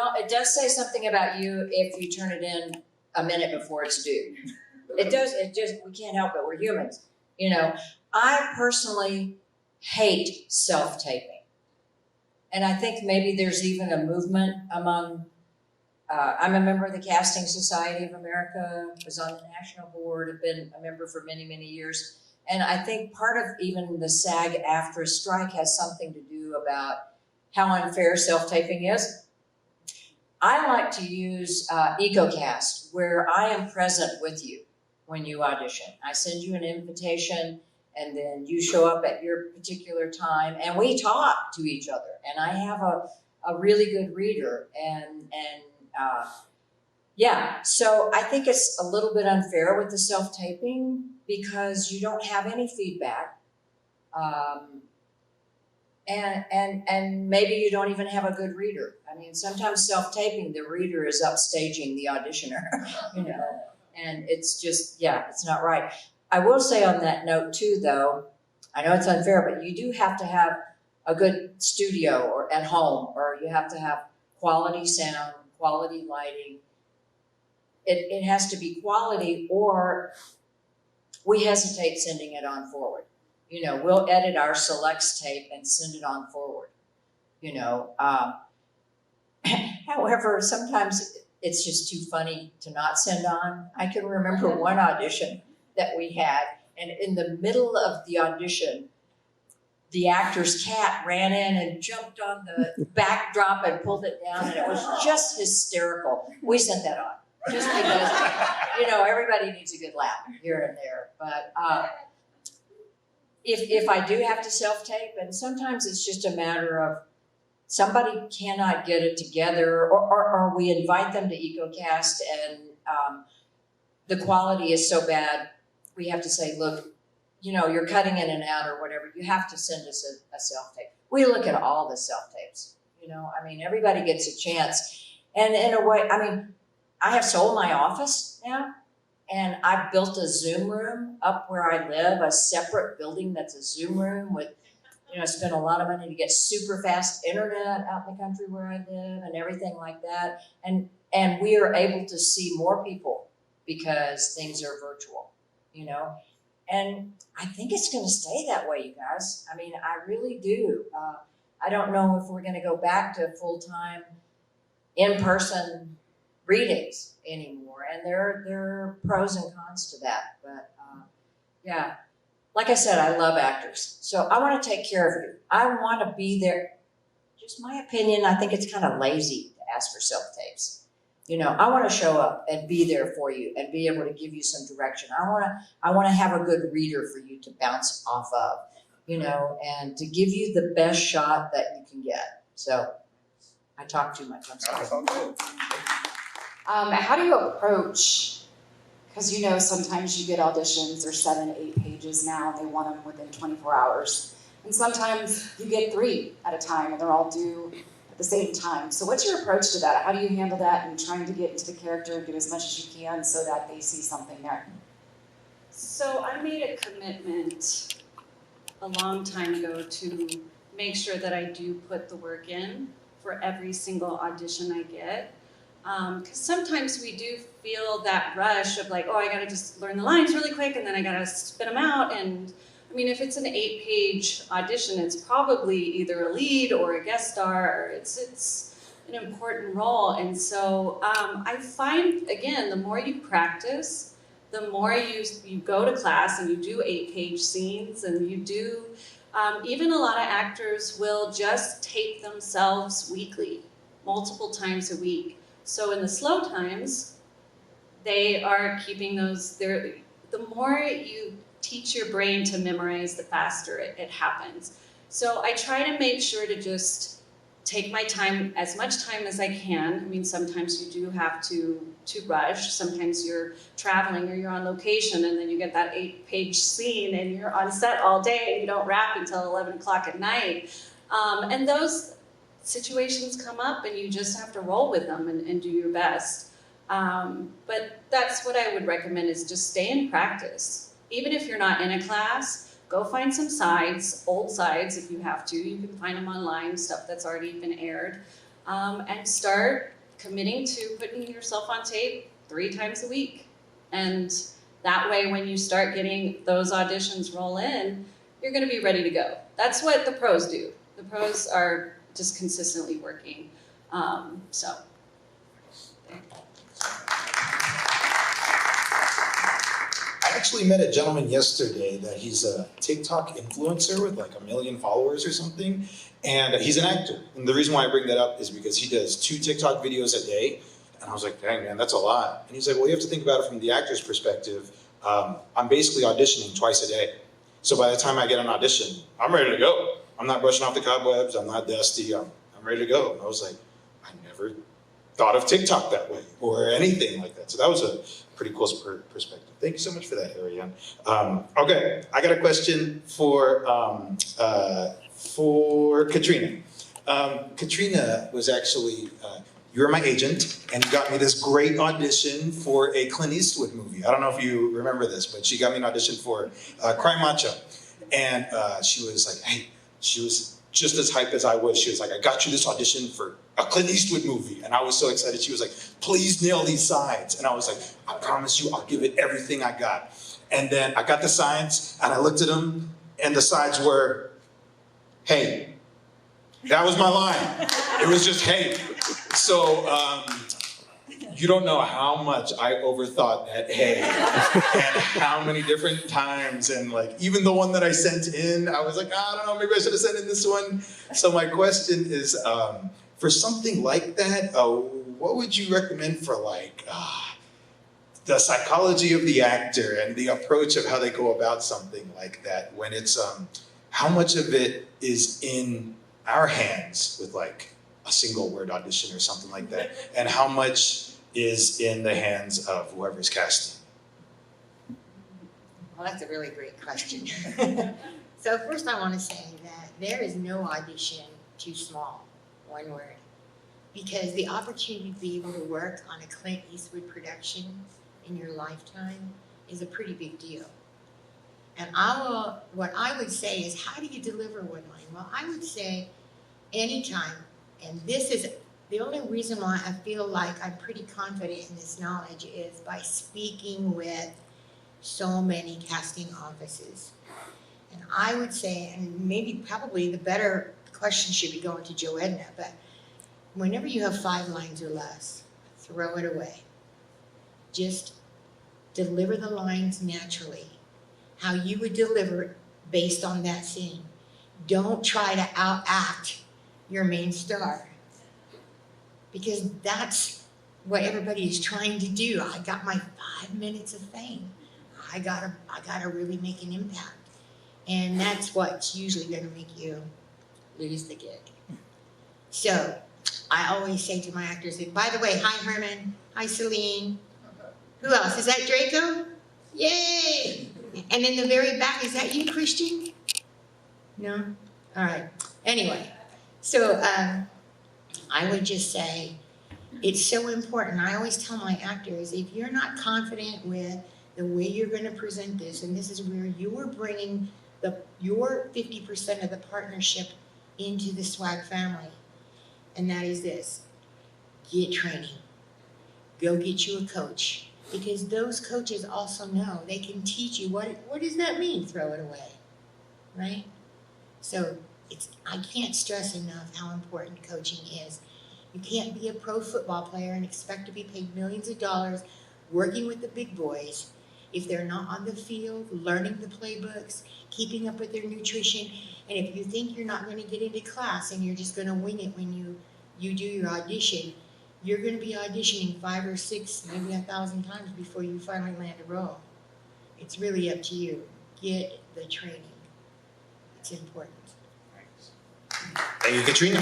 Well, it does say something about you if you turn it in a minute before it's due. It does, we can't help it, we're humans. You know, I personally hate self-taping. And I think maybe there's even a movement among, I'm a member of the Casting Society of America, was on the national board, have been a member for many, many years. And I think part of even the SAG-AFTRA strike has something to do about how unfair self-taping is. I like to use EcoCast, where I am present with you when you audition. I send you an invitation, and then you show up at your particular time, and we talk to each other. And I have a really good reader, yeah, so I think it's a little bit unfair with the self-taping because you don't have any feedback. And maybe you don't even have a good reader. I mean, sometimes self-taping, the reader is upstaging the auditioner, you know, and it's just, yeah, it's not right. I will say on that note too, though, I know it's unfair, but you do have to have a good studio or at home, or you have to have quality sound, quality lighting. It has to be quality, or we hesitate sending it on forward. You know, we'll edit our selects tape and send it on forward, you know. However, sometimes it's just too funny to not send on. I can remember one audition that we had, and in the middle of the audition, the actor's cat ran in and jumped on the backdrop and pulled it down, and it was just hysterical. We sent that on, just because, you know, everybody needs a good laugh here and there. But if I do have to self-tape, and sometimes it's just a matter of somebody cannot get it together, or we invite them to EcoCast and the quality is so bad, we have to say, look, you know, you're cutting in and out or whatever, you have to send us a self-tape. We look at all the self-tapes, you know, I mean, everybody gets a chance. And in a way, I mean, I have sold my office now, and I've built a Zoom room up where I live, a separate building that's a Zoom room with, you know, spent a lot of money to get super fast internet out in the country where I live and everything like that. And we are able to see more people because things are virtual, you know. And I think it's going to stay that way, you guys. I mean, I really do. I don't know if we're going to go back to full-time in-person readings anymore, and there are pros and cons to that. But yeah, like I said, I love actors, so I want to take care of you. I want to be there. Just my opinion, I think it's kind of lazy to ask for self-tapes. You know, I want to show up and be there for you and be able to give you some direction. I want to have a good reader for you to bounce off of, you know, and to give you the best shot that you can get. So I talk too much. I'm sorry. How do you approach, because you know sometimes you get auditions, they're 7, 8 pages now, and they want them within 24 hours. And sometimes you get 3 at a time and they're all due at the same time. So what's your approach to that? How do you handle that and trying to get into the character and get as much as you can so that they see something there? So I made a commitment a long time ago to make sure that I do put the work in for every single audition I get. Because sometimes we do feel that rush of like, oh, I gotta just learn the lines really quick and then I gotta spit them out. And I mean, if it's an 8-page audition, it's probably either a lead or a guest star, or it's an important role. And so I find, again, the more you practice, the more you go to class and you do 8-page scenes, and you do, even a lot of actors will just tape themselves weekly, multiple times a week. So in the slow times, they are keeping those, the more you teach your brain to memorize, the faster it happens. So I try to make sure to just take my time, as much time as I can. I mean, sometimes you do have to rush. Sometimes you're traveling or you're on location and then you get that 8-page scene and you're on set all day and you don't wrap until 11 o'clock at night. And those situations come up and you just have to roll with them and do your best. But that's what I would recommend, is just stay in practice. Even if you're not in a class, go find some sides, old sides if you have to. You can find them online, stuff that's already been aired. and start committing to putting yourself on tape 3 times a week. And that way, when you start getting those auditions roll in, you're gonna be ready to go. That's what the pros do. The pros are just consistently working. So. I actually met a gentleman yesterday that he's a TikTok influencer with like 1 million followers or something, and he's an actor. And the reason why I bring that up is because he does 2 TikTok videos a day, and I was like, dang man, that's a lot. And he's like, well, you have to think about it from the actor's perspective. I'm basically auditioning twice a day. So by the time I get an audition, I'm ready to go. I'm not brushing off the cobwebs, I'm not dusty, I'm ready to go. And I was like, I never thought of TikTok that way or anything like that. So that was a pretty cool perspective. Thank you so much for that, Ariane. Okay, I got a question for Katrina. Katrina was actually, you were my agent and you got me this great audition for a Clint Eastwood movie. I don't know if you remember this, but she got me an audition for Cry Macho. And she was like, hey, she was just as hyped as I was. She was like, I got you this audition for a Clint Eastwood movie. And I was so excited. She was like, please nail these signs. And I was like, I promise you, I'll give it everything I got. And then I got the signs and I looked at them and the signs were, hey. That was my line. It was just, hey. So you don't know how much I overthought that hey and how many different times. And like, even the one that I sent in, I was like, I don't know, maybe I should have sent in this one. So my question is, for something like that, what would you recommend for like the psychology of the actor and the approach of how they go about something like that when it's, how much of it is in our hands with like a single word audition or something like that, and how much is in the hands of whoever's casting? Well, that's a really great question. So first I want to say that there is no audition too small, one word, because the opportunity to be able to work on a Clint Eastwood production in your lifetime is a pretty big deal. And what I would say is, how do you deliver one line? Well, I would say anytime, and this is the only reason why I feel like I'm pretty confident in this knowledge is by speaking with so many casting offices. And I would say, and maybe probably the better question should be going to Joe Edna, but whenever you have 5 lines or less, throw it away. Just deliver the lines naturally, how you would deliver it based on that scene. Don't try to outact your main star, because that's what everybody is trying to do. I got my 5 minutes of fame. I gotta really make an impact. And that's what's usually gonna make you lose the gig. So I always say to my actors, and by the way, hi Herman, hi Celine. Who else? Is that Draco? Yay! And in the very back, is that you, Christian? No? All right. Anyway, so I would just say it's so important. I always tell my actors, if you're not confident with the way you're going to present this, and this is where you're bringing your 50% of the partnership into the SWAG family, and that is this: get training. Go get you a coach. Because those coaches also know, they can teach you what does that mean, throw it away, right? So I can't stress enough how important coaching is. You can't be a pro football player and expect to be paid millions of dollars working with the big boys if they're not on the field, learning the playbooks, keeping up with their nutrition. And if you think you're not going to get into class and you're just going to wing it when you do your audition, you're going to be auditioning 5 or 6, maybe 1,000 times before you finally land a role. It's really up to you. Get the training. It's important. Thank you, Katrina.